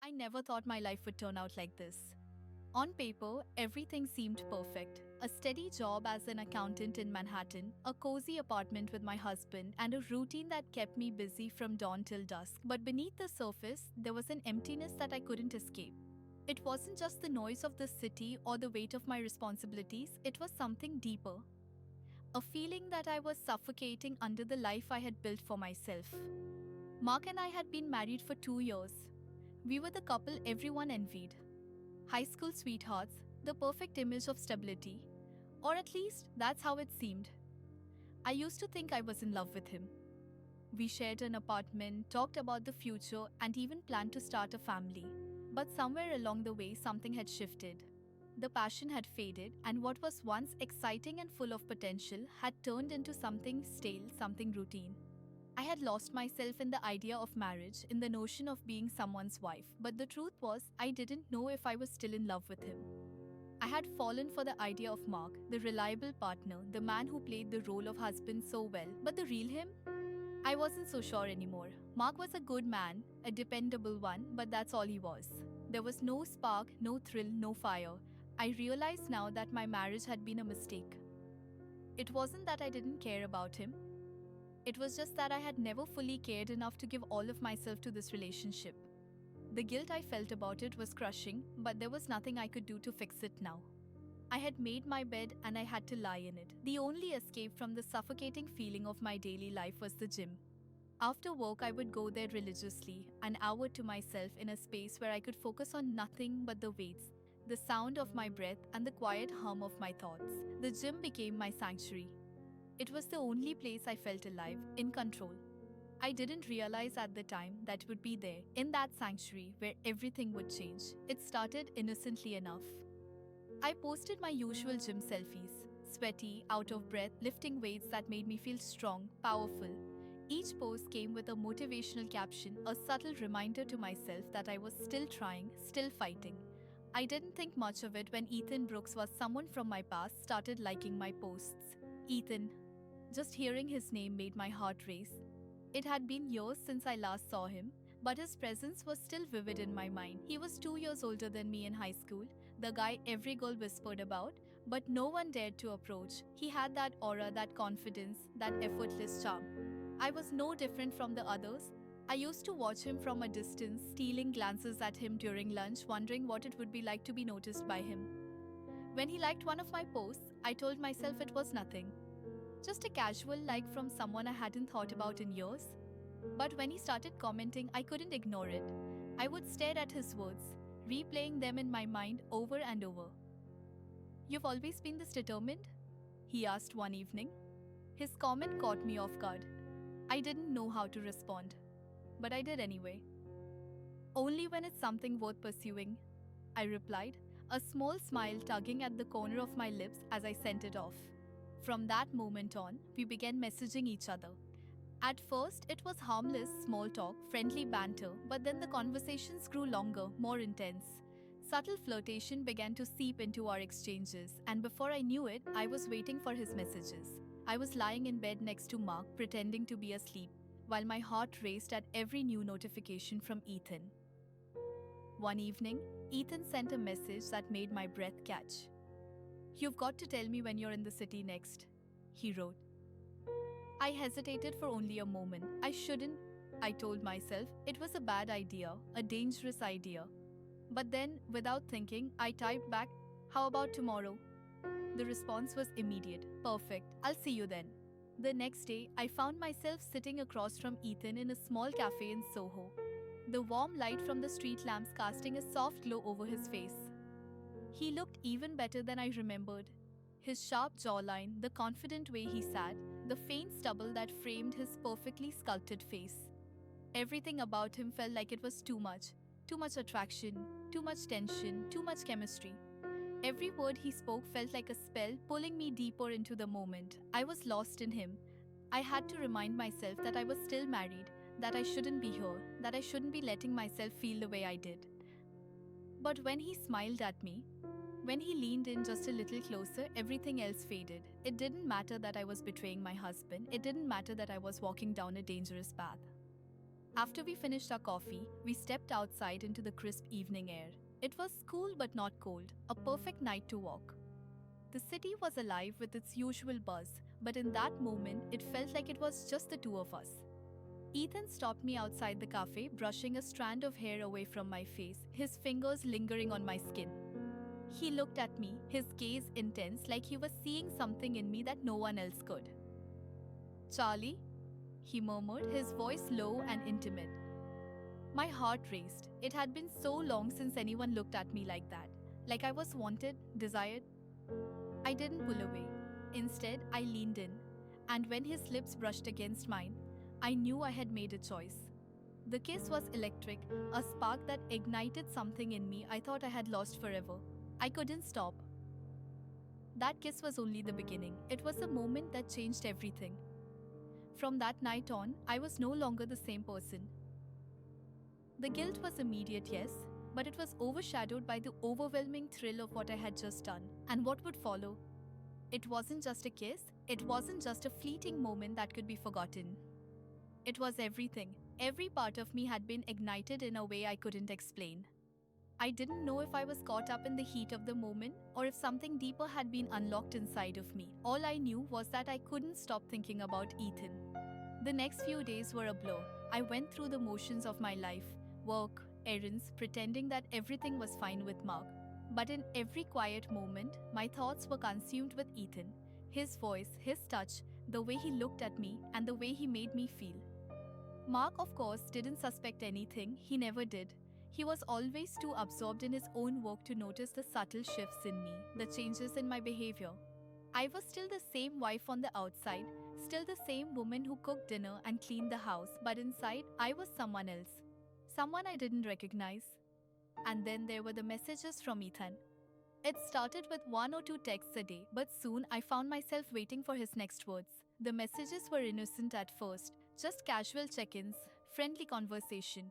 I never thought my life would turn out like this. On paper, everything seemed perfect. A steady job as an accountant in Manhattan, a cozy apartment with my husband, and a routine that kept me busy from dawn till dusk. But beneath the surface, there was an emptiness that I couldn't escape. It wasn't just the noise of the city or the weight of my responsibilities, it was something deeper. A feeling that I was suffocating under the life I had built for myself. Mark and I had been married for 2 years. We were the couple everyone envied. High school sweethearts, the perfect image of stability. Or at least, that's how it seemed. I used to think I was in love with him. We shared an apartment, talked about the future, and even planned to start a family. But somewhere along the way, something had shifted. The passion had faded, and what was once exciting and full of potential had turned into something stale, something routine. I had lost myself in the idea of marriage, in the notion of being someone's wife, but the truth was, I didn't know if I was still in love with him. I had fallen for the idea of Mark, the reliable partner, the man who played the role of husband so well, but the real him? I wasn't so sure anymore. Mark was a good man, a dependable one, but that's all he was. There was no spark, no thrill, no fire. I realized now that my marriage had been a mistake. It wasn't that I didn't care about him. It was just that I had never fully cared enough to give all of myself to this relationship. The guilt I felt about it was crushing, but there was nothing I could do to fix it now. I had made my bed and I had to lie in it. The only escape from the suffocating feeling of my daily life was the gym. After work, I would go there religiously, an hour to myself in a space where I could focus on nothing but the weights, the sound of my breath, and the quiet hum of my thoughts. The gym became my sanctuary. It was the only place I felt alive, in control. I didn't realize at the time that it would be there, in that sanctuary, where everything would change. It started innocently enough. I posted my usual gym selfies, sweaty, out of breath, lifting weights that made me feel strong, powerful. Each post came with a motivational caption, a subtle reminder to myself that I was still trying, still fighting. I didn't think much of it when Ethan Brooks was someone from my past started liking my posts. Ethan. Just hearing his name made my heart race. It had been years since I last saw him, but his presence was still vivid in my mind. He was 2 years older than me in high school, the guy every girl whispered about, but no one dared to approach. He had that aura, that confidence, that effortless charm. I was no different from the others. I used to watch him from a distance, stealing glances at him during lunch, wondering what it would be like to be noticed by him. When he liked one of my posts, I told myself it was nothing. Just a casual like from someone I hadn't thought about in years. But when he started commenting, I couldn't ignore it. I would stare at his words, replaying them in my mind over and over. "You've always been this determined?" he asked one evening. His comment caught me off guard. I didn't know how to respond, but I did anyway. "Only when it's something worth pursuing," I replied, a small smile tugging at the corner of my lips as I sent it off. From that moment on, we began messaging each other. At first, it was harmless, small talk, friendly banter, but then the conversations grew longer, more intense. Subtle flirtation began to seep into our exchanges, and before I knew it, I was waiting for his messages. I was lying in bed next to Mark, pretending to be asleep, while my heart raced at every new notification from Ethan. One evening, Ethan sent a message that made my breath catch. "You've got to tell me when you're in the city next," he wrote. I hesitated for only a moment. I shouldn't, I told myself. It was a bad idea, a dangerous idea. But then, without thinking, I typed back, "How about tomorrow?" The response was immediate. "Perfect, I'll see you then." The next day, I found myself sitting across from Ethan in a small cafe in Soho, the warm light from the street lamps casting a soft glow over his face. He looked even better than I remembered. His sharp jawline, the confident way he sat, the faint stubble that framed his perfectly sculpted face. Everything about him felt like it was too much attraction, too much tension, too much chemistry. Every word he spoke felt like a spell, pulling me deeper into the moment. I was lost in him. I had to remind myself that I was still married, that I shouldn't be here, that I shouldn't be letting myself feel the way I did. But when he smiled at me, when he leaned in just a little closer, everything else faded. It didn't matter that I was betraying my husband. It didn't matter that I was walking down a dangerous path. After we finished our coffee, we stepped outside into the crisp evening air. It was cool but not cold, a perfect night to walk. The city was alive with its usual buzz, but in that moment, it felt like it was just the two of us. Ethan stopped me outside the cafe, brushing a strand of hair away from my face, his fingers lingering on my skin. He looked at me, his gaze intense, like he was seeing something in me that no one else could. "Charlie?" he murmured, his voice low and intimate. My heart raced. It had been so long since anyone looked at me like that, like I was wanted, desired. I didn't pull away. Instead, I leaned in, and when his lips brushed against mine, I knew I had made a choice. The kiss was electric, a spark that ignited something in me I thought I had lost forever. I couldn't stop. That kiss was only the beginning. It was a moment that changed everything. From that night on, I was no longer the same person. The guilt was immediate, yes, but it was overshadowed by the overwhelming thrill of what I had just done and what would follow. It wasn't just a kiss, it wasn't just a fleeting moment that could be forgotten. It was everything. Every part of me had been ignited in a way I couldn't explain. I didn't know if I was caught up in the heat of the moment or if something deeper had been unlocked inside of me. All I knew was that I couldn't stop thinking about Ethan. The next few days were a blur. I went through the motions of my life, work, errands, pretending that everything was fine with Mark. But in every quiet moment, my thoughts were consumed with Ethan. His voice, his touch, the way he looked at me, and the way he made me feel. Mark, of course, didn't suspect anything. He never did. He was always too absorbed in his own work to notice the subtle shifts in me, the changes in my behavior. I was still the same wife on the outside, still the same woman who cooked dinner and cleaned the house, but inside, I was someone else. Someone I didn't recognize. And then there were the messages from Ethan. It started with 1 or 2 texts a day, but soon I found myself waiting for his next words. The messages were innocent at first, just casual check-ins, friendly conversation.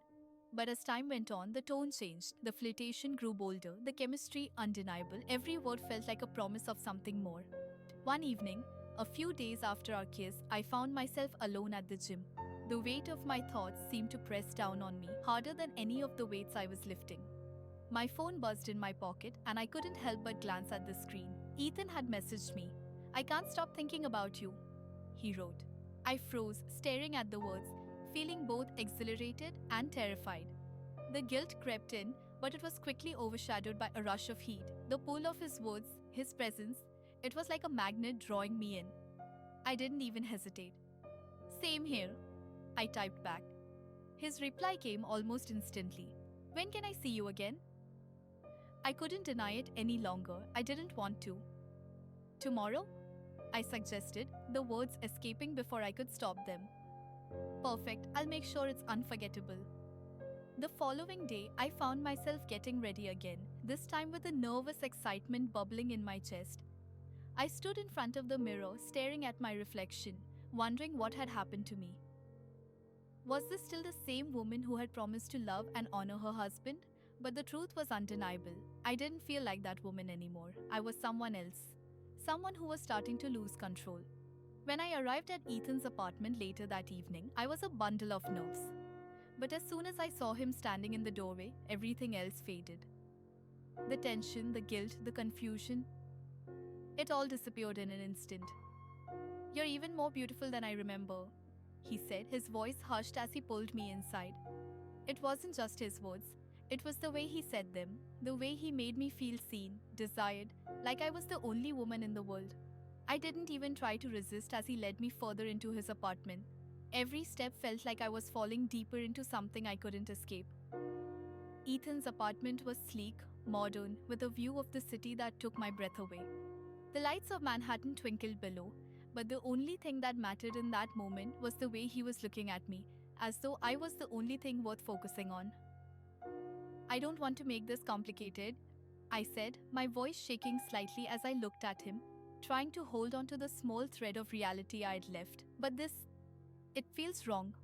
But as time went on, the tone changed. The flirtation grew bolder, the chemistry undeniable. Every word felt like a promise of something more. One evening, a few days after our kiss, I found myself alone at the gym. The weight of my thoughts seemed to press down on me, harder than any of the weights I was lifting. My phone buzzed in my pocket, and I couldn't help but glance at the screen. Ethan had messaged me. "I can't stop thinking about you," he wrote. I froze, staring at the words, feeling both exhilarated and terrified. The guilt crept in, but it was quickly overshadowed by a rush of heat. The pull of his words, his presence, it was like a magnet drawing me in. I didn't even hesitate. "Same here," I typed back. His reply came almost instantly. "When can I see you again?" I couldn't deny it any longer. I didn't want to. "Tomorrow?" I suggested, the words escaping before I could stop them. "Perfect, I'll make sure it's unforgettable." The following day, I found myself getting ready again, this time with a nervous excitement bubbling in my chest. I stood in front of the mirror, staring at my reflection, wondering what had happened to me. Was this still the same woman who had promised to love and honor her husband? But the truth was undeniable. I didn't feel like that woman anymore. I was someone else. Someone who was starting to lose control. When I arrived at Ethan's apartment later that evening, I was a bundle of nerves. But as soon as I saw him standing in the doorway, everything else faded. The tension, the guilt, the confusion, it all disappeared in an instant. "You're even more beautiful than I remember," he said, his voice hushed as he pulled me inside. It wasn't just his words. It was the way he said them, the way he made me feel seen, desired, like I was the only woman in the world. I didn't even try to resist as he led me further into his apartment. Every step felt like I was falling deeper into something I couldn't escape. Ethan's apartment was sleek, modern, with a view of the city that took my breath away. The lights of Manhattan twinkled below, but the only thing that mattered in that moment was the way he was looking at me, as though I was the only thing worth focusing on. "I don't want to make this complicated," I said, my voice shaking slightly as I looked at him, trying to hold on to the small thread of reality I'd left. "But it feels wrong."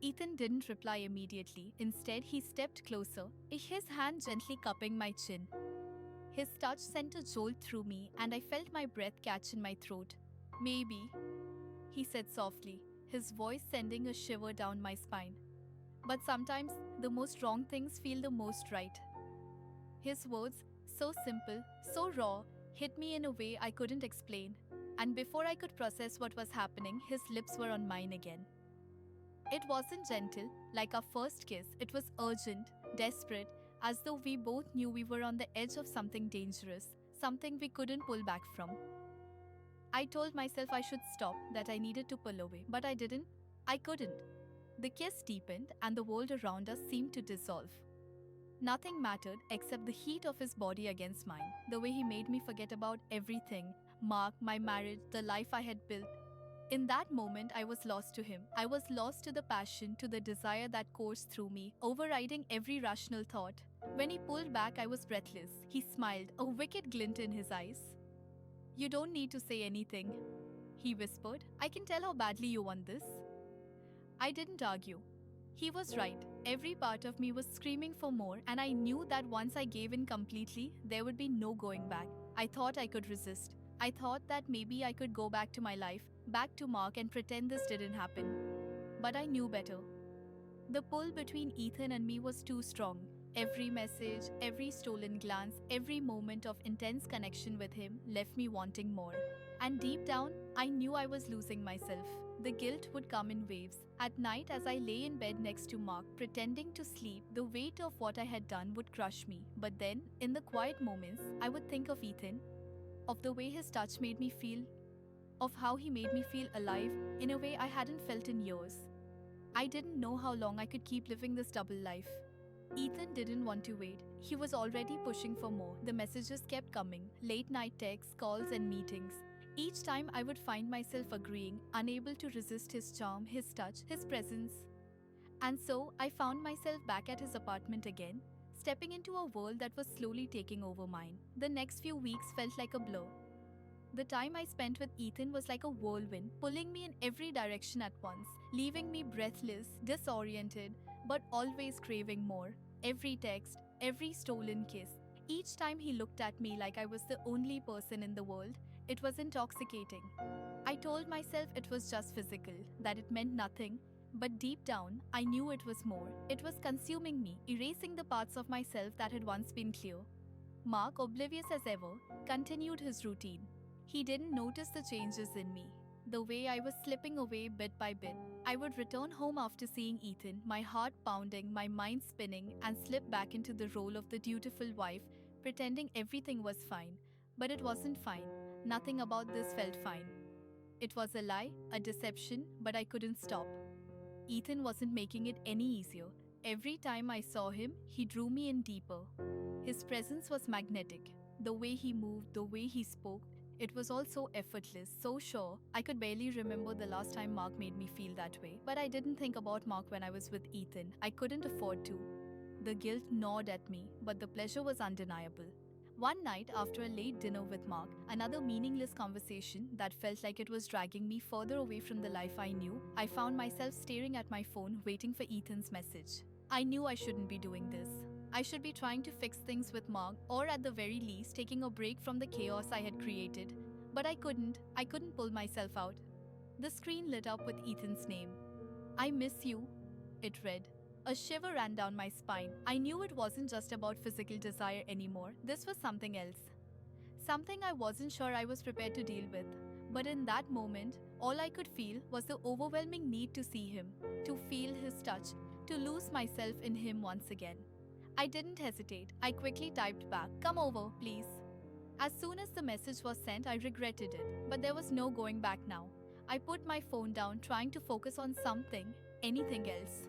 Ethan didn't reply immediately. Instead, he stepped closer, his hand gently cupping my chin. His touch sent a jolt through me, and I felt my breath catch in my throat. "Maybe," he said softly, his voice sending a shiver down my spine. But sometimes the most wrong things feel the most right. His words, so simple, so raw, hit me in a way I couldn't explain. And before I could process what was happening, his lips were on mine again. It wasn't gentle, like our first kiss, it was urgent, desperate, as though we both knew we were on the edge of something dangerous, something we couldn't pull back from. I told myself I should stop, that I needed to pull away, but I didn't. I couldn't. The kiss deepened, and the world around us seemed to dissolve. Nothing mattered except the heat of his body against mine, the way he made me forget about everything: Mark, my marriage, the life I had built. In that moment, I was lost to him. I was lost to the passion, to the desire that coursed through me, overriding every rational thought. When he pulled back, I was breathless. He smiled, a wicked glint in his eyes. You don't need to say anything, he whispered. I can tell how badly you want this. I didn't argue. He was right. Every part of me was screaming for more, and I knew that once I gave in completely, there would be no going back. I thought I could resist. I thought that maybe I could go back to my life, back to Mark, and pretend this didn't happen. But I knew better. The pull between Ethan and me was too strong. Every message, every stolen glance, every moment of intense connection with him left me wanting more. And deep down, I knew I was losing myself. The guilt would come in waves. At night, as I lay in bed next to Mark, pretending to sleep, the weight of what I had done would crush me. But then, in the quiet moments, I would think of Ethan, of the way his touch made me feel, of how he made me feel alive in a way I hadn't felt in years. I didn't know how long I could keep living this double life. Ethan didn't want to wait. He was already pushing for more. The messages kept coming, late night texts, calls, and meetings. Each time I would find myself agreeing, unable to resist his charm, his touch, his presence. And so I found myself back at his apartment again, stepping into a world that was slowly taking over mine. The next few weeks felt like a blur. The time I spent with Ethan was like a whirlwind, pulling me in every direction at once, leaving me breathless, disoriented, but always craving more. Every text, every stolen kiss, each time he looked at me like I was the only person in the world, it was intoxicating. I told myself it was just physical, that it meant nothing, but deep down, I knew it was more. It was consuming me, erasing the parts of myself that had once been clear. Mark, oblivious as ever, continued his routine. He didn't notice the changes in me, the way I was slipping away bit by bit. I would return home after seeing Ethan, my heart pounding, my mind spinning, and slip back into the role of the dutiful wife, pretending everything was fine. But it wasn't fine. Nothing about this felt fine. It was a lie, a deception, but I couldn't stop. Ethan wasn't making it any easier. Every time I saw him, he drew me in deeper. His presence was magnetic. The way he moved, the way he spoke, it was all so effortless, so sure. I could barely remember the last time Mark made me feel that way. But I didn't think about Mark when I was with Ethan. I couldn't afford to. The guilt gnawed at me, but the pleasure was undeniable. One night, after a late dinner with Mark, another meaningless conversation that felt like it was dragging me further away from the life I knew, I found myself staring at my phone, waiting for Ethan's message. I knew I shouldn't be doing this. I should be trying to fix things with Mark, or at the very least, taking a break from the chaos I had created. But I couldn't pull myself out. The screen lit up with Ethan's name. I miss you, it read. A shiver ran down my spine. I knew it wasn't just about physical desire anymore. This was something else. Something I wasn't sure I was prepared to deal with. But in that moment, all I could feel was the overwhelming need to see him, to feel his touch, to lose myself in him once again. I didn't hesitate. I quickly typed back, "Come over, please." As soon as the message was sent, I regretted it, but there was no going back now. I put my phone down, trying to focus on something, anything else.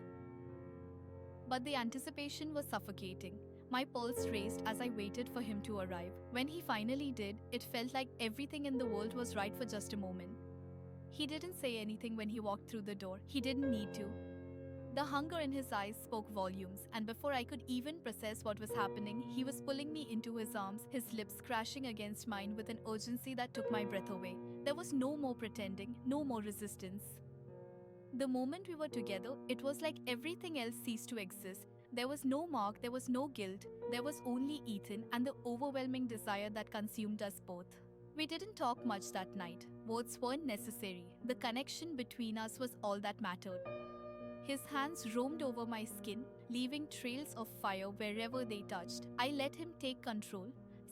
But the anticipation was suffocating. My pulse raced as I waited for him to arrive. When he finally did, it felt like everything in the world was right for just a moment. He didn't say anything when he walked through the door. He didn't need to. The hunger in his eyes spoke volumes, and before I could even process what was happening, he was pulling me into his arms, his lips crashing against mine with an urgency that took my breath away. There was no more pretending, no more resistance. The moment we were together, it was like everything else ceased to exist. There was no Mark, there was no guilt, there was only Ethan and the overwhelming desire that consumed us both. We didn't talk much that night. Words weren't necessary. The connection between us was all that mattered. His hands roamed over my skin, leaving trails of fire wherever they touched. I let him take control,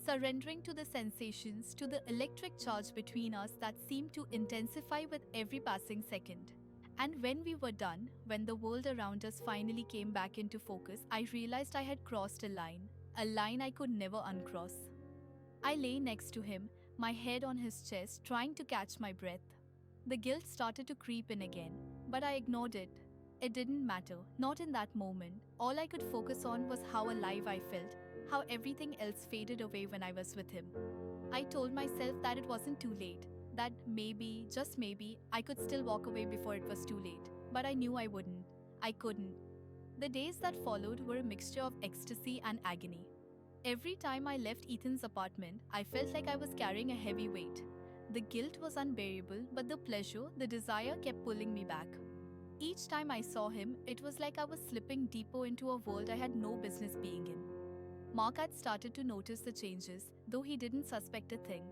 surrendering to the sensations, to the electric charge between us that seemed to intensify with every passing second. And when we were done, when the world around us finally came back into focus, I realized I had crossed a line I could never uncross. I lay next to him, my head on his chest, trying to catch my breath. The guilt started to creep in again, but I ignored it. It didn't matter, not in that moment. All I could focus on was how alive I felt, how everything else faded away when I was with him. I told myself that it wasn't too late, that maybe, just maybe, I could still walk away before it was too late. But I knew I wouldn't. I couldn't. The days that followed were a mixture of ecstasy and agony. Every time I left Ethan's apartment, I felt like I was carrying a heavy weight. The guilt was unbearable, but the pleasure, the desire kept pulling me back. Each time I saw him, it was like I was slipping deeper into a world I had no business being in. Mark had started to notice the changes, though he didn't suspect a thing.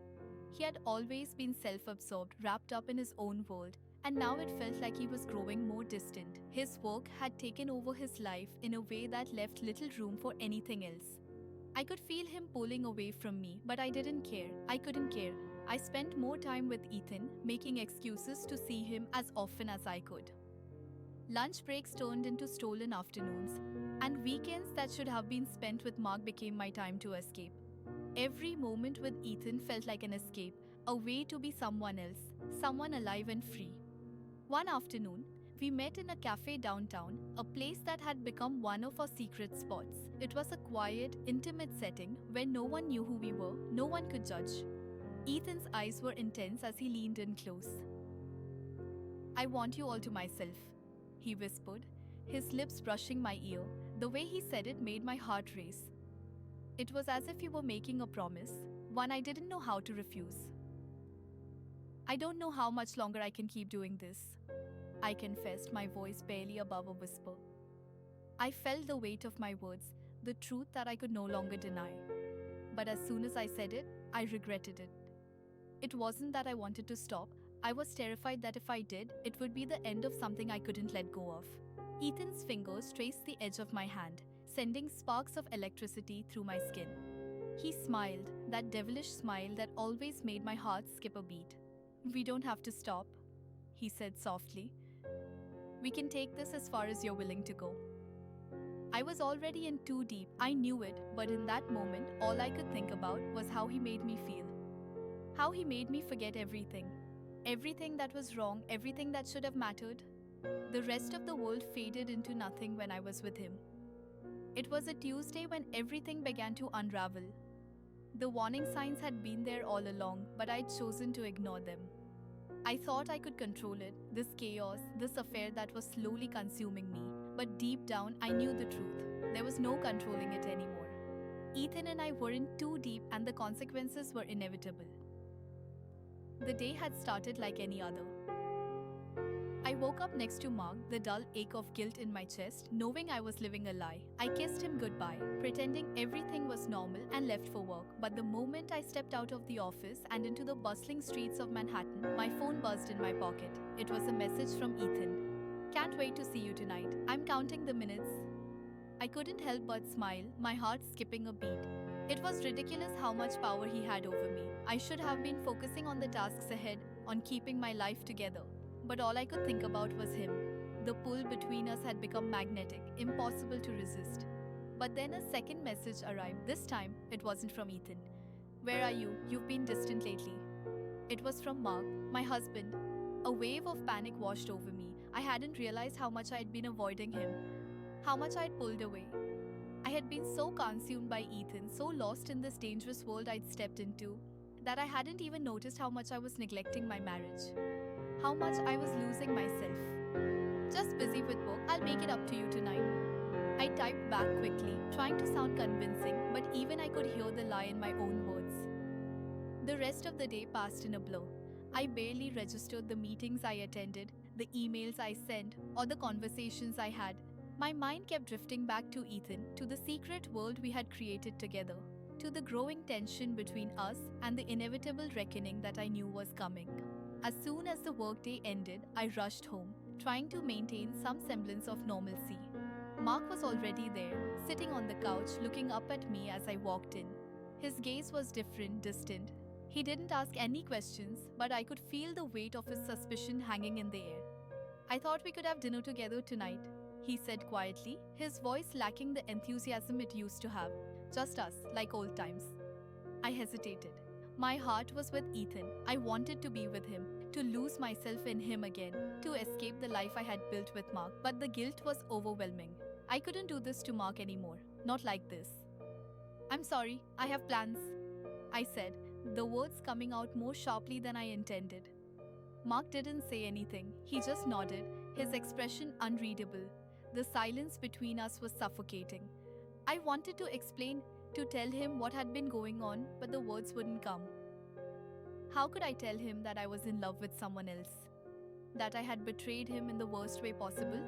He had always been self-absorbed, wrapped up in his own world, and now it felt like he was growing more distant. His work had taken over his life in a way that left little room for anything else. I could feel him pulling away from me, but I didn't care. I couldn't care. I spent more time with Ethan, making excuses to see him as often as I could. Lunch breaks turned into stolen afternoons, and weekends that should have been spent with Mark became my time to escape. Every moment with Ethan felt like an escape, a way to be someone else, someone alive and free. One afternoon, we met in a cafe downtown, a place that had become one of our secret spots. It was a quiet, intimate setting where no one knew who we were, no one could judge. Ethan's eyes were intense as he leaned in close. "I want you all to myself," he whispered, his lips brushing my ear. The way he said it made my heart race. It was as if he were making a promise, one I didn't know how to refuse. "I don't know how much longer I can keep doing this," I confessed, my voice barely above a whisper. I felt the weight of my words, the truth that I could no longer deny. But as soon as I said it, I regretted it. It wasn't that I wanted to stop. I was terrified that if I did, it would be the end of something I couldn't let go of. Ethan's fingers traced the edge of my hand, sending sparks of electricity through my skin. He smiled, that devilish smile that always made my heart skip a beat. "We don't have to stop," he said softly. "We can take this as far as you're willing to go." I was already in too deep. I knew it, but in that moment, all I could think about was how he made me feel. How he made me forget everything. Everything that was wrong, everything that should have mattered. The rest of the world faded into nothing when I was with him. It was a Tuesday when everything began to unravel. The warning signs had been there all along, but I'd chosen to ignore them. I thought I could control it, this chaos, this affair that was slowly consuming me. But deep down, I knew the truth. There was no controlling it anymore. Ethan and I were in too deep, and the consequences were inevitable. The day had started like any other. I woke up next to Mark, the dull ache of guilt in my chest, knowing I was living a lie. I kissed him goodbye, pretending everything was normal, and left for work. But the moment I stepped out of the office and into the bustling streets of Manhattan, my phone buzzed in my pocket. It was a message from Ethan. "Can't wait to see you tonight. I'm counting the minutes." I couldn't help but smile, my heart skipping a beat. It was ridiculous how much power he had over me. I should have been focusing on the tasks ahead, on keeping my life together. But all I could think about was him. The pull between us had become magnetic, impossible to resist. But then a second message arrived. This time, it wasn't from Ethan. "Where are you? You've been distant lately." It was from Mark, my husband. A wave of panic washed over me. I hadn't realized how much I had been avoiding him, how much I had pulled away. I had been so consumed by Ethan, so lost in this dangerous world I'd stepped into, that I hadn't even noticed how much I was neglecting my marriage, how much I was losing myself. "Just busy with work, I'll make it up to you tonight." I typed back quickly, trying to sound convincing, but even I could hear the lie in my own words. The rest of the day passed in a blur. I barely registered the meetings I attended, the emails I sent, or the conversations I had. My mind kept drifting back to Ethan, to the secret world we had created together, to the growing tension between us and the inevitable reckoning that I knew was coming. As soon as the workday ended, I rushed home, trying to maintain some semblance of normalcy. Mark was already there, sitting on the couch, looking up at me as I walked in. His gaze was different, distant. He didn't ask any questions, but I could feel the weight of his suspicion hanging in the air. "I thought we could have dinner together tonight," he said quietly, his voice lacking the enthusiasm it used to have. "Just us, like old times." I hesitated. My heart was with Ethan. I wanted to be with him, to lose myself in him again, to escape the life I had built with Mark, but the guilt was overwhelming. I couldn't do this to Mark anymore. Not like this. "I'm sorry, I have plans," I said, the words coming out more sharply than I intended. Mark didn't say anything. He just nodded, his expression unreadable. The silence between us was suffocating. I wanted to explain, to tell him what had been going on, but the words wouldn't come. How could I tell him that I was in love with someone else? That I had betrayed him in the worst way possible?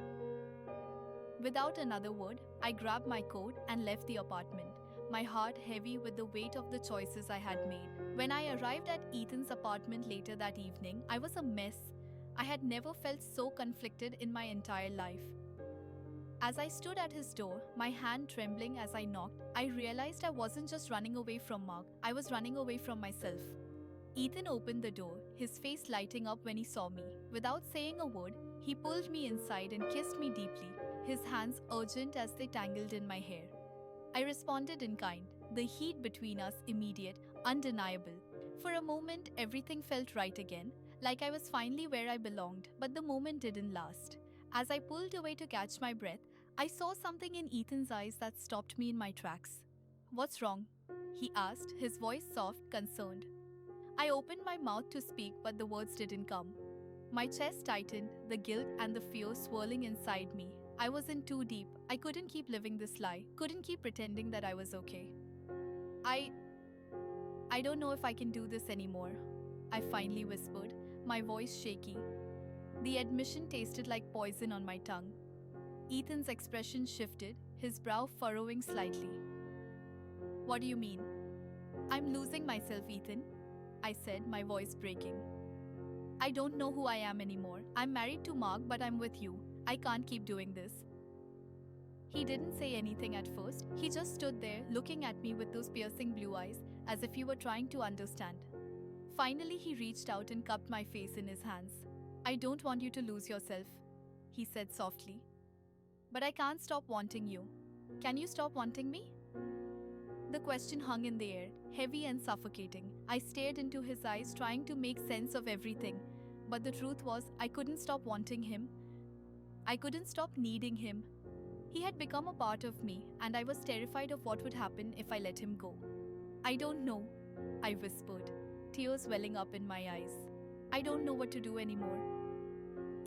Without another word, I grabbed my coat and left the apartment, my heart heavy with the weight of the choices I had made. When I arrived at Ethan's apartment later that evening, I was a mess. I had never felt so conflicted in my entire life. As I stood at his door, my hand trembling as I knocked, I realized I wasn't just running away from Mark, I was running away from myself. Ethan opened the door, his face lighting up when he saw me. Without saying a word, he pulled me inside and kissed me deeply, his hands urgent as they tangled in my hair. I responded in kind, the heat between us immediate, undeniable. For a moment, everything felt right again, like I was finally where I belonged, but the moment didn't last. As I pulled away to catch my breath, I saw something in Ethan's eyes that stopped me in my tracks. "What's wrong?" he asked, his voice soft, concerned. I opened my mouth to speak, but the words didn't come. My chest tightened, the guilt and the fear swirling inside me. I was in too deep. I couldn't keep living this lie, couldn't keep pretending that I was okay. I don't know if I can do this anymore," I finally whispered, my voice shaky. The admission tasted like poison on my tongue. Ethan's expression shifted, his brow furrowing slightly. "What do you mean?" "I'm losing myself, Ethan," I said, my voice breaking. "I don't know who I am anymore. I'm married to Mark, but I'm with you. I can't keep doing this." He didn't say anything at first. He just stood there, looking at me with those piercing blue eyes, as if he were trying to understand. Finally, he reached out and cupped my face in his hands. "I don't want you to lose yourself," he said softly. "But I can't stop wanting you. Can you stop wanting me?" The question hung in the air, heavy and suffocating. I stared into his eyes, trying to make sense of everything. But the truth was, I couldn't stop wanting him. I couldn't stop needing him. He had become a part of me, and I was terrified of what would happen if I let him go. "I don't know," I whispered, tears welling up in my eyes. "I don't know what to do anymore."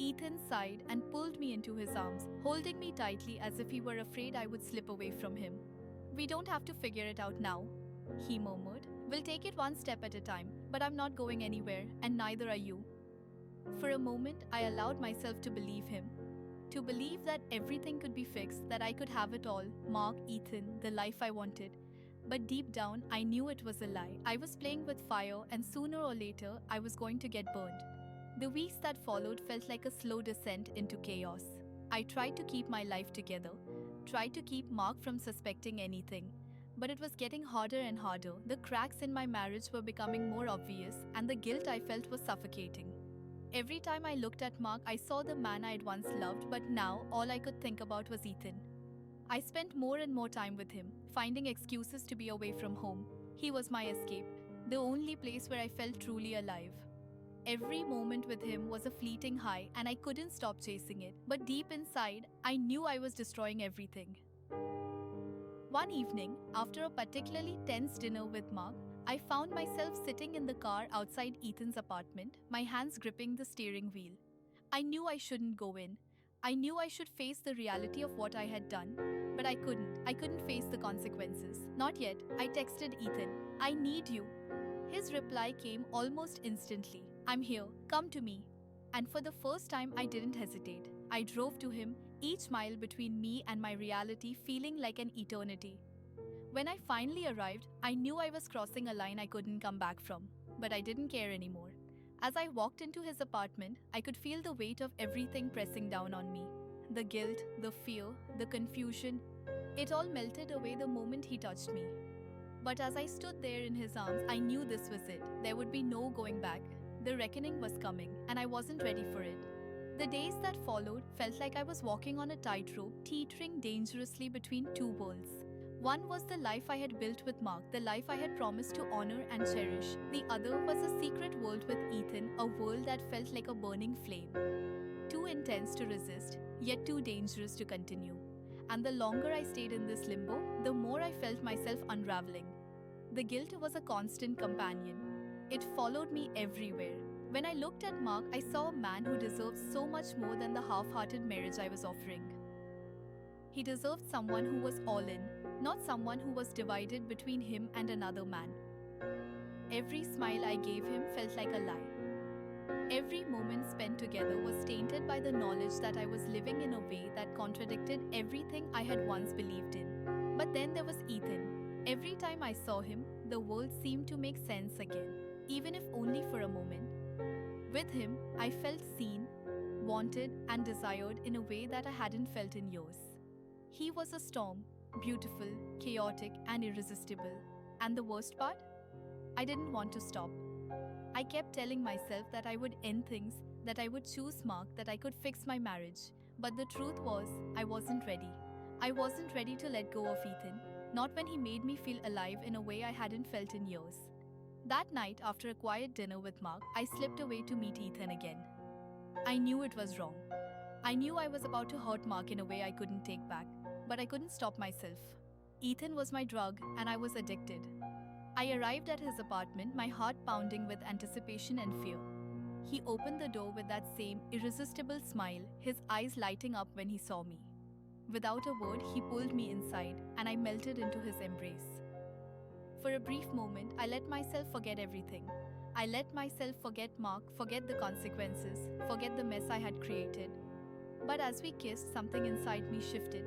Ethan sighed and pulled me into his arms, holding me tightly as if he were afraid I would slip away from him. "We don't have to figure it out now," he murmured. "We'll take it one step at a time, but I'm not going anywhere, and neither are you." For a moment, I allowed myself to believe him. To believe that everything could be fixed, that I could have it all, Mark, Ethan, the life I wanted. But deep down, I knew it was a lie. I was playing with fire, and sooner or later, I was going to get burned. The weeks that followed felt like a slow descent into chaos. I tried to keep my life together, tried to keep Mark from suspecting anything. But it was getting harder and harder. The cracks in my marriage were becoming more obvious, and the guilt I felt was suffocating. Every time I looked at Mark, I saw the man I had once loved, but now all I could think about was Ethan. I spent more and more time with him, finding excuses to be away from home. He was my escape, the only place where I felt truly alive. Every moment with him was a fleeting high, and I couldn't stop chasing it. But deep inside, I knew I was destroying everything. One evening, after a particularly tense dinner with Mark, I found myself sitting in the car outside Ethan's apartment, my hands gripping the steering wheel. I knew I shouldn't go in. I knew I should face the reality of what I had done, but I couldn't. I couldn't face the consequences. Not yet. I texted Ethan, "I need you." His reply came almost instantly. "I'm here. Come to me." And for the first time, I didn't hesitate. I drove to him, each mile between me and my reality feeling like an eternity. When I finally arrived, I knew I was crossing a line I couldn't come back from, but I didn't care anymore. As I walked into his apartment, I could feel the weight of everything pressing down on me. The guilt, the fear, the confusion, it all melted away the moment he touched me. But as I stood there in his arms, I knew this was it. There would be no going back. The reckoning was coming, and I wasn't ready for it. The days that followed felt like I was walking on a tightrope, teetering dangerously between two worlds. One was the life I had built with Mark, the life I had promised to honor and cherish. The other was a secret world with Ethan, a world that felt like a burning flame. Too intense to resist, yet too dangerous to continue. And the longer I stayed in this limbo, the more I felt myself unraveling. The guilt was a constant companion. It followed me everywhere. When I looked at Mark, I saw a man who deserved so much more than the half-hearted marriage I was offering. He deserved someone who was all in, not someone who was divided between him and another man. Every smile I gave him felt like a lie. Every moment spent together was tainted by the knowledge that I was living in a way that contradicted everything I had once believed in. But then there was Ethan. Every time I saw him, the world seemed to make sense again, even if only for a moment. With him, I felt seen, wanted, and desired in a way that I hadn't felt in years. He was a storm, beautiful, chaotic, and irresistible. And the worst part? I didn't want to stop. I kept telling myself that I would end things, that I would choose Mark, that I could fix my marriage. But the truth was, I wasn't ready. I wasn't ready to let go of Ethan, not when he made me feel alive in a way I hadn't felt in years. That night, after a quiet dinner with Mark, I slipped away to meet Ethan again. I knew it was wrong. I knew I was about to hurt Mark in a way I couldn't take back, but I couldn't stop myself. Ethan was my drug, and I was addicted. I arrived at his apartment, my heart pounding with anticipation and fear. He opened the door with that same irresistible smile, his eyes lighting up when he saw me. Without a word, he pulled me inside, and I melted into his embrace. For a brief moment, I let myself forget everything. I let myself forget Mark, forget the consequences, forget the mess I had created. But as we kissed, something inside me shifted.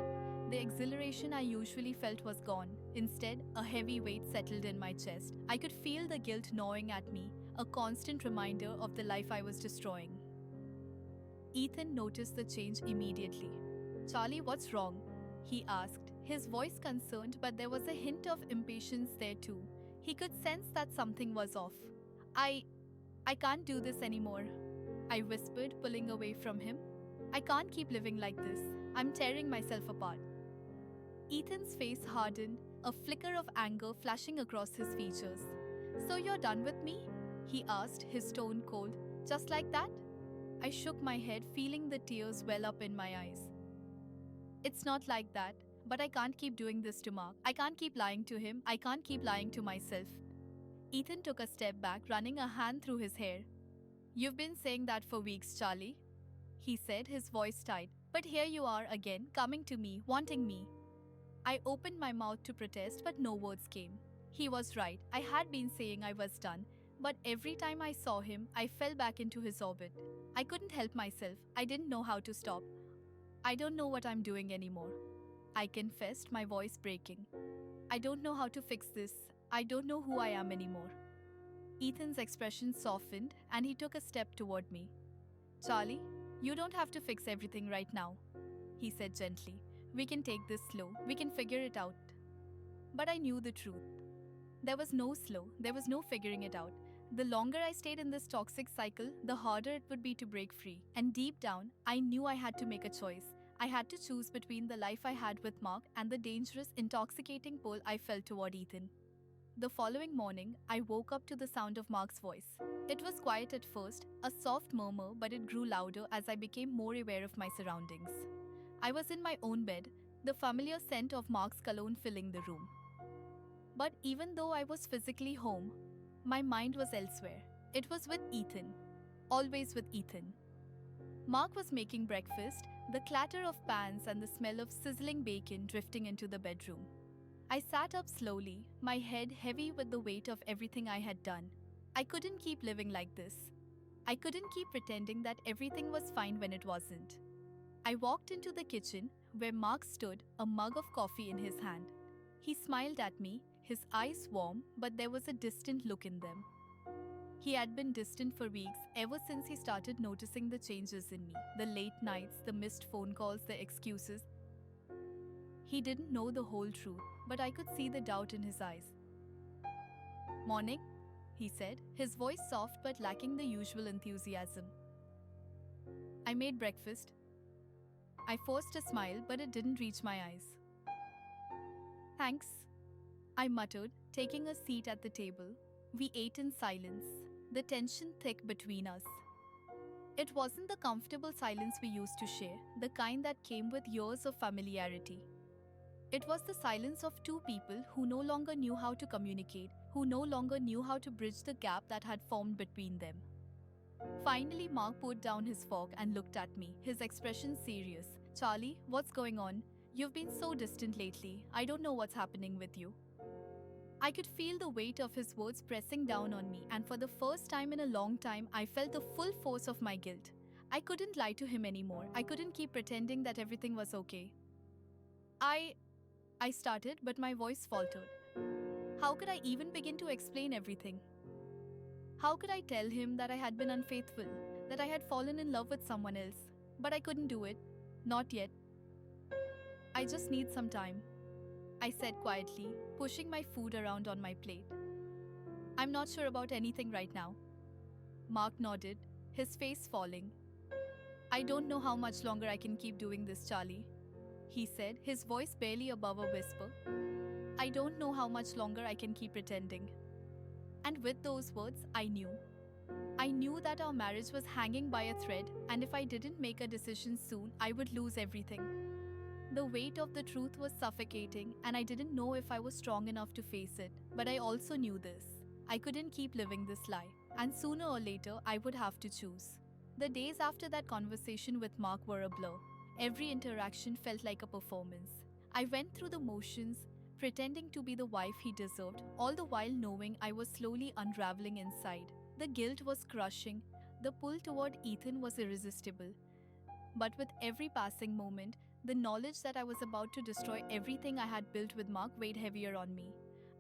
The exhilaration I usually felt was gone. Instead, a heavy weight settled in my chest. I could feel the guilt gnawing at me, a constant reminder of the life I was destroying. Ethan noticed the change immediately. "Charlie, what's wrong?" he asked, his voice concerned, but there was a hint of impatience there too. He could sense that something was off. I can't do this anymore," I whispered, pulling away from him. "I can't keep living like this. I'm tearing myself apart." Ethan's face hardened, a flicker of anger flashing across his features. "So you're done with me?" he asked, his tone cold. "Just like that?" I shook my head, feeling the tears well up in my eyes. "It's not like that, but I can't keep doing this to Mark. I can't keep lying to him. I can't keep lying to myself." Ethan took a step back, running a hand through his hair. "You've been saying that for weeks, Charlie," he said, his voice tight. "But here you are again, coming to me, wanting me." I opened my mouth to protest, but no words came. He was right. I had been saying I was done, but every time I saw him, I fell back into his orbit. I couldn't help myself. I didn't know how to stop. "I don't know what I'm doing anymore," I confessed, my voice breaking. "I don't know how to fix this. I don't know who I am anymore." Ethan's expression softened, and he took a step toward me. "Charlie, you don't have to fix everything right now," he said gently. "We can take this slow. We can figure it out." But I knew the truth. There was no slow. There was no figuring it out. The longer I stayed in this toxic cycle, the harder it would be to break free. And deep down, I knew I had to make a choice. I had to choose between the life I had with Mark and the dangerous, intoxicating pull I felt toward Ethan. The following morning, I woke up to the sound of Mark's voice. It was quiet at first, a soft murmur, but it grew louder as I became more aware of my surroundings. I was in my own bed, the familiar scent of Mark's cologne filling the room. But even though I was physically home, my mind was elsewhere. It was with Ethan. Always with Ethan. Mark was making breakfast, the clatter of pans and the smell of sizzling bacon drifting into the bedroom. I sat up slowly, my head heavy with the weight of everything I had done. I couldn't keep living like this. I couldn't keep pretending that everything was fine when it wasn't. I walked into the kitchen, where Mark stood, a mug of coffee in his hand. He smiled at me, his eyes warm, but there was a distant look in them. He had been distant for weeks, ever since he started noticing the changes in me, the late nights, the missed phone calls, the excuses. He didn't know the whole truth, but I could see the doubt in his eyes. "Morning," he said, his voice soft but lacking the usual enthusiasm. "I made breakfast." I forced a smile, but it didn't reach my eyes. "Thanks," I muttered, taking a seat at the table. We ate in silence, the tension thick between us. It wasn't the comfortable silence we used to share, the kind that came with years of familiarity. It was the silence of two people who no longer knew how to communicate, who no longer knew how to bridge the gap that had formed between them. Finally, Mark put down his fork and looked at me, his expression serious. "Charlie, what's going on? You've been so distant lately. I don't know what's happening with you." I could feel the weight of his words pressing down on me, and for the first time in a long time, I felt the full force of my guilt. I couldn't lie to him anymore. I couldn't keep pretending that everything was okay. I started, but my voice faltered. How could I even begin to explain everything? How could I tell him that I had been unfaithful, that I had fallen in love with someone else? But I couldn't do it. Not yet. "I just need some time," I said quietly, pushing my food around on my plate. "I'm not sure about anything right now." Mark nodded, his face falling. "I don't know how much longer I can keep doing this, Charlie," he said, his voice barely above a whisper. "I don't know how much longer I can keep pretending." And with those words, I knew. I knew that our marriage was hanging by a thread, and if I didn't make a decision soon, I would lose everything. The weight of the truth was suffocating, and I didn't know if I was strong enough to face it. But I also knew this. I couldn't keep living this lie, and sooner or later, I would have to choose. The days after that conversation with Mark were a blur. Every interaction felt like a performance. I went through the motions, pretending to be the wife he deserved, all the while knowing I was slowly unraveling inside. The guilt was crushing, the pull toward Ethan was irresistible. But with every passing moment, the knowledge that I was about to destroy everything I had built with Mark weighed heavier on me.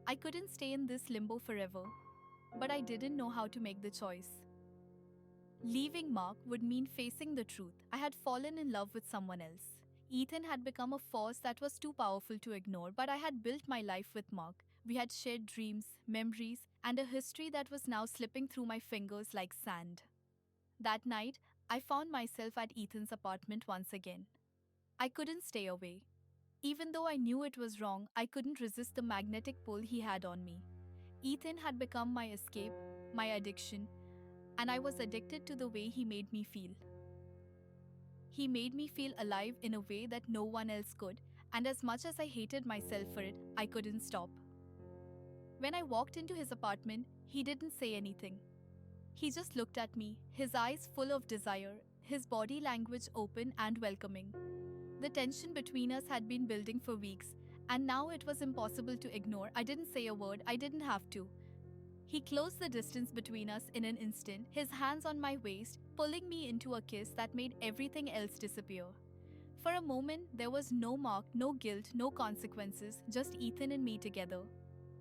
I couldn't stay in this limbo forever, but I didn't know how to make the choice. Leaving Mark would mean facing the truth. I had fallen in love with someone else. Ethan had become a force that was too powerful to ignore, but I had built my life with Mark. We had shared dreams, memories, and a history that was now slipping through my fingers like sand. That night, I found myself at Ethan's apartment once again. I couldn't stay away. Even though I knew it was wrong, I couldn't resist the magnetic pull he had on me. Ethan had become my escape, my addiction, and I was addicted to the way he made me feel. He made me feel alive in a way that no one else could, and as much as I hated myself for it, I couldn't stop. When I walked into his apartment, he didn't say anything. He just looked at me, his eyes full of desire, his body language open and welcoming. The tension between us had been building for weeks, and now it was impossible to ignore. I didn't say a word, I didn't have to. He closed the distance between us in an instant, his hands on my waist, pulling me into a kiss that made everything else disappear. For a moment, there was no Mark, no guilt, no consequences, just Ethan and me together.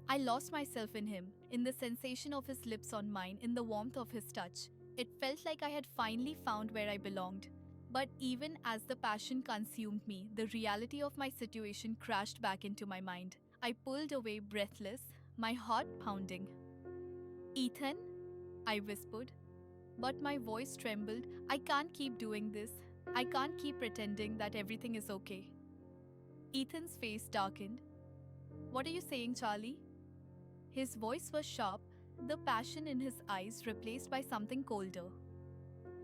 I lost myself in him, in the sensation of his lips on mine, in the warmth of his touch. It felt like I had finally found where I belonged. But even as the passion consumed me, the reality of my situation crashed back into my mind. I pulled away breathless, my heart pounding. "Ethan?" I whispered. But my voice trembled. "I can't keep doing this. I can't keep pretending that everything is okay." Ethan's face darkened. "What are you saying, Charlie?" His voice was sharp, the passion in his eyes replaced by something colder.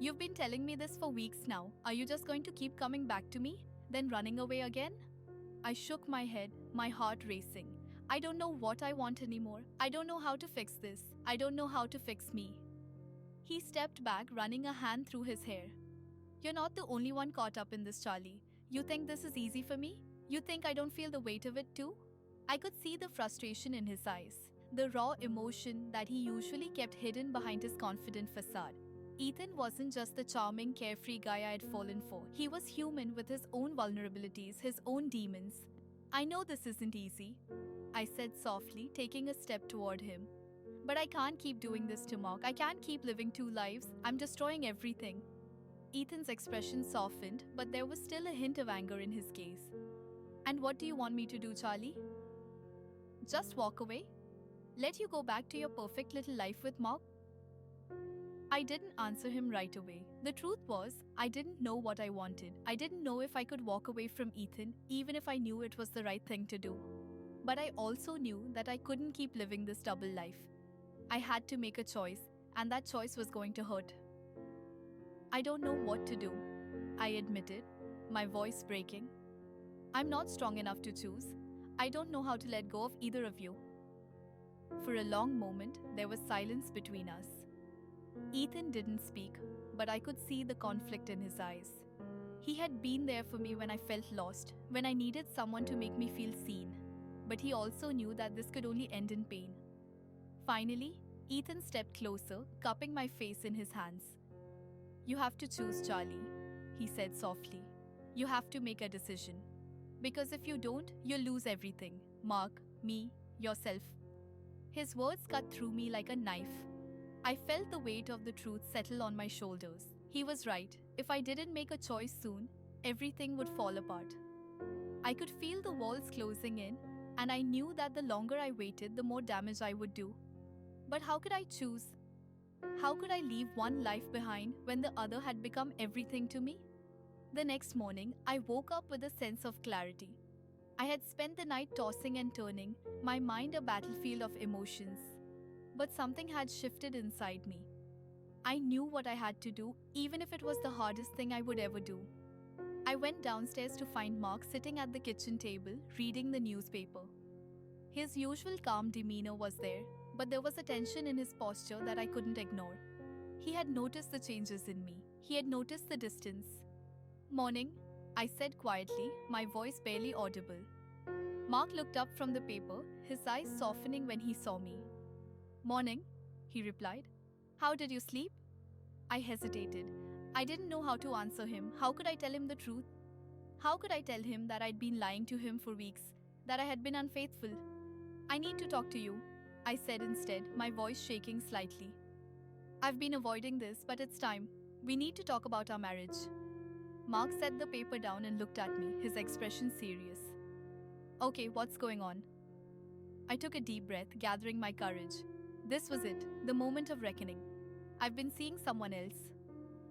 "You've been telling me this for weeks now. Are you just going to keep coming back to me, then running away again?" I shook my head, my heart racing. "I don't know what I want anymore. I don't know how to fix this. I don't know how to fix me." He stepped back, running a hand through his hair. "You're not the only one caught up in this, Charlie. You think this is easy for me? You think I don't feel the weight of it too?" I could see the frustration in his eyes, the raw emotion that he usually kept hidden behind his confident facade. Ethan wasn't just the charming, carefree guy I had fallen for. He was human with his own vulnerabilities, his own demons. "I know this isn't easy," I said softly, taking a step toward him. But I can't keep doing this to Mark. I can't keep living two lives. I'm destroying everything. Ethan's expression softened, but there was still a hint of anger in his gaze. And what do you want me to do, Charlie? Just walk away? Let you go back to your perfect little life with Mark? I didn't answer him right away. The truth was, I didn't know what I wanted. I didn't know if I could walk away from Ethan, even if I knew it was the right thing to do. But I also knew that I couldn't keep living this double life. I had to make a choice, and that choice was going to hurt. I don't know what to do, I admitted, my voice breaking. I'm not strong enough to choose. I don't know how to let go of either of you. For a long moment, there was silence between us. Ethan didn't speak, but I could see the conflict in his eyes. He had been there for me when I felt lost, when I needed someone to make me feel seen. But he also knew that this could only end in pain. Finally, Ethan stepped closer, cupping my face in his hands. You have to choose, Charlie, he said softly. You have to make a decision. Because if you don't, you'll lose everything. Mark, me, yourself. His words cut through me like a knife. I felt the weight of the truth settle on my shoulders. He was right. If I didn't make a choice soon, everything would fall apart. I could feel the walls closing in, and I knew that the longer I waited, the more damage I would do. But how could I choose? How could I leave one life behind when the other had become everything to me? The next morning, I woke up with a sense of clarity. I had spent the night tossing and turning, my mind a battlefield of emotions. But something had shifted inside me. I knew what I had to do, even if it was the hardest thing I would ever do. I went downstairs to find Mark sitting at the kitchen table, reading the newspaper. His usual calm demeanor was there, but there was a tension in his posture that I couldn't ignore. He had noticed the changes in me. He had noticed the distance. Morning, I said quietly, my voice barely audible. Mark looked up from the paper, his eyes softening when he saw me. Morning, he replied. How did you sleep? I hesitated. I didn't know how to answer him. How could I tell him the truth? How could I tell him that I'd been lying to him for weeks, that I had been unfaithful? I need to talk to you, I said instead, my voice shaking slightly. I've been avoiding this, but it's time. We need to talk about our marriage. Mark set the paper down and looked at me, his expression serious. Okay, what's going on? I took a deep breath, gathering my courage. This was it, the moment of reckoning. I've been seeing someone else.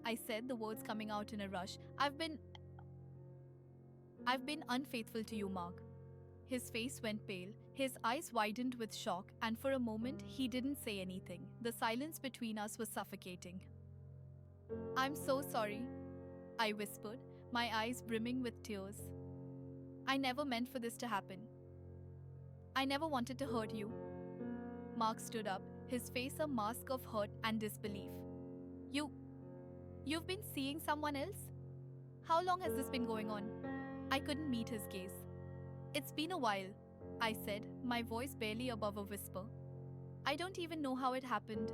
I said, the words coming out in a rush. I've been unfaithful to you, Mark. His face went pale, his eyes widened with shock, and for a moment he didn't say anything. The silence between us was suffocating. I'm so sorry, I whispered, my eyes brimming with tears. I never meant for this to happen. I never wanted to hurt you. Mark stood up, his face a mask of hurt and disbelief. You've been seeing someone else? How long has this been going on? I couldn't meet his gaze. It's been a while, I said, my voice barely above a whisper. I don't even know how it happened.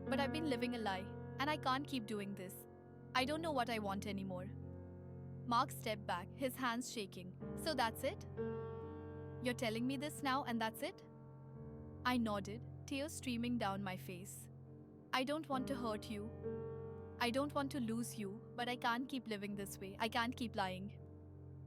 But I've been living a lie, and I can't keep doing this. I don't know what I want anymore. Mark stepped back, his hands shaking. So that's it? You're telling me this now and that's it? I nodded, tears streaming down my face. I don't want to hurt you. I don't want to lose you, but I can't keep living this way. I can't keep lying.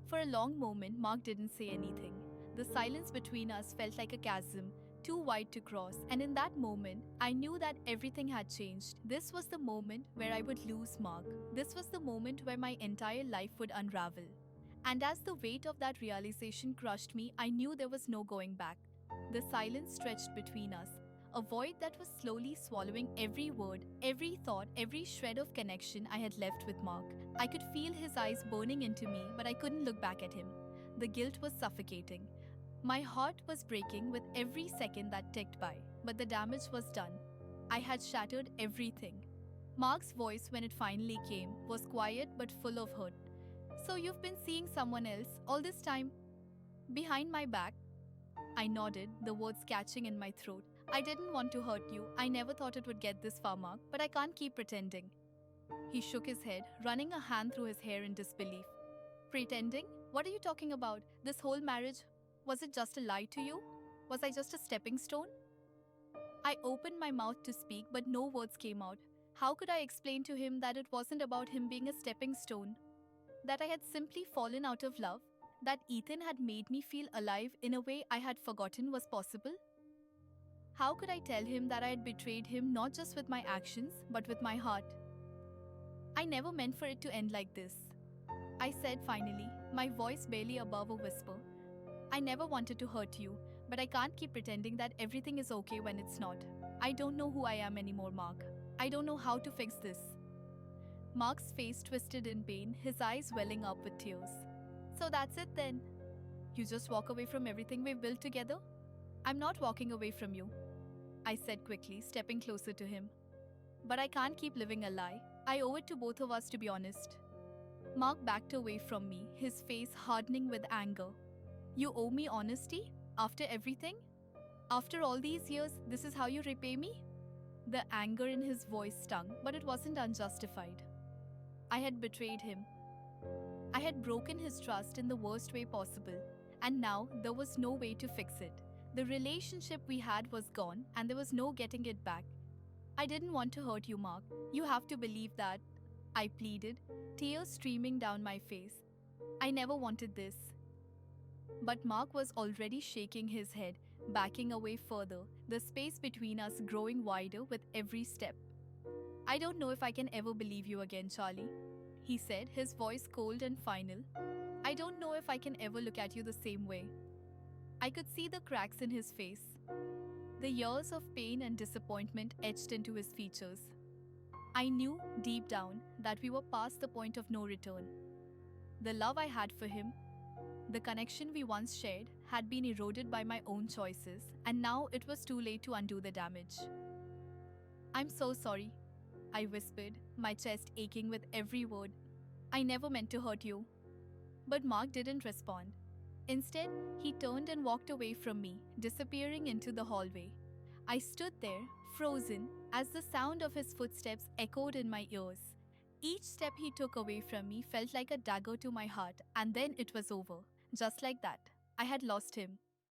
For a long moment, Mark didn't say anything. The silence between us felt like a chasm, too wide to cross, and in that moment, I knew that everything had changed. This was the moment where I would lose Mark. This was the moment where my entire life would unravel. And as the weight of that realization crushed me, I knew there was no going back. The silence stretched between us, a void that was slowly swallowing every word, every thought, every shred of connection I had left with Mark. I could feel his eyes burning into me, but I couldn't look back at him. The guilt was suffocating. My heart was breaking with every second that ticked by, but the damage was done. I had shattered everything. Mark's voice, when it finally came, was quiet but full of hurt. So you've been seeing someone else all this time? Behind my back? I nodded, the words catching in my throat. I didn't want to hurt you. I never thought it would get this far, Mark, but I can't keep pretending. He shook his head, running a hand through his hair in disbelief. Pretending? What are you talking about? This whole marriage, was it just a lie to you? Was I just a stepping stone? I opened my mouth to speak, but no words came out. How could I explain to him that it wasn't about him being a stepping stone? That I had simply fallen out of love? That Ethan had made me feel alive in a way I had forgotten was possible? How could I tell him that I had betrayed him not just with my actions, but with my heart? I never meant for it to end like this. I said finally, my voice barely above a whisper. I never wanted to hurt you, but I can't keep pretending that everything is okay when it's not. I don't know who I am anymore, Mark. I don't know how to fix this. Mark's face twisted in pain, his eyes welling up with tears. So that's it then. You just walk away from everything we've built together? I'm not walking away from you, I said quickly, stepping closer to him. But I can't keep living a lie. I owe it to both of us to be honest. Mark backed away from me, his face hardening with anger. You owe me honesty? After everything? After all these years, this is how you repay me? The anger in his voice stung, but it wasn't unjustified. I had betrayed him. I had broken his trust in the worst way possible, and now there was no way to fix it. The relationship we had was gone, and there was no getting it back. I didn't want to hurt you, Mark. You have to believe that, I pleaded, tears streaming down my face. I never wanted this. But Mark was already shaking his head, backing away further, the space between us growing wider with every step. I don't know if I can ever believe you again, Charlie, he said, his voice cold and final. I don't know if I can ever look at you the same way. I could see the cracks in his face. The years of pain and disappointment etched into his features. I knew, deep down, that we were past the point of no return. The love I had for him, the connection we once shared, had been eroded by my own choices, and now it was too late to undo the damage. I'm so sorry, I whispered, my chest aching with every word. I never meant to hurt you. But Mark didn't respond. Instead, he turned and walked away from me, disappearing into the hallway. I stood there, frozen, as the sound of his footsteps echoed in my ears. Each step he took away from me felt like a dagger to my heart, and then it was over. Just like that, I had lost him.